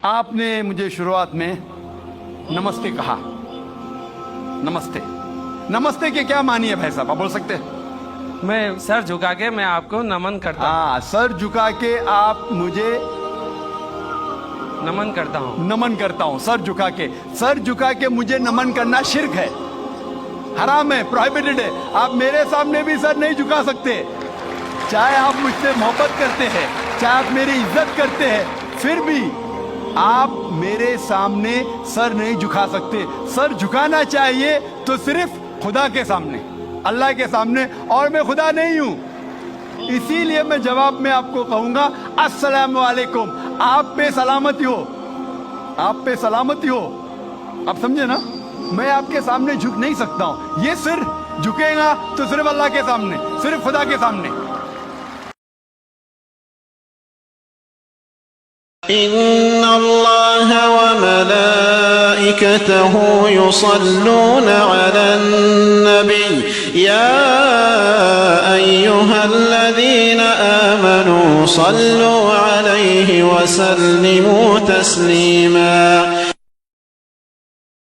आपने मुझे शुरुआत में नमस्ते कहा। नमस्ते, नमस्ते के क्या मानी है भाई साहब, आप बोल सकते हैं? मैं सर झुका के मैं आपको नमन करता हूँ। हाँ, सर झुका के आप मुझे नमन करता हूँ। नमन करता हूँ। सर झुका के मुझे नमन करना शिर्क है, हराम है, प्रोहिबिटेड है। आप मेरे सामने भी सर नहीं झुका सकते, चाहे आप मुझसे मोहब्बत करते हैं, चाहे आप मेरी इज्जत करते हैं, फिर भी आप मेरे सामने सर नहीं झुका सकते। सर झुकाना चाहिए तो सिर्फ खुदा के सामने, अल्लाह के सामने, और मैं खुदा नहीं हूं। इसीलिए मैं जवाब में आपको कहूंगा अस्सलाम वालेकुम, आप पे सलामती हो, आप पे सलामती हो। आप समझे ना, मैं आपके सामने झुक नहीं सकता हूं। ये सिर झुकेगा तो सिर्फ अल्लाह के सामने, सिर्फ खुदा के सामने। इन्नल्लाह व मलाइकतहु युसल्लूना अलन नबी या अय्युहल्लज़ीना आमनू सल्लू अलैहि व सल्लिमू तस्लीमा।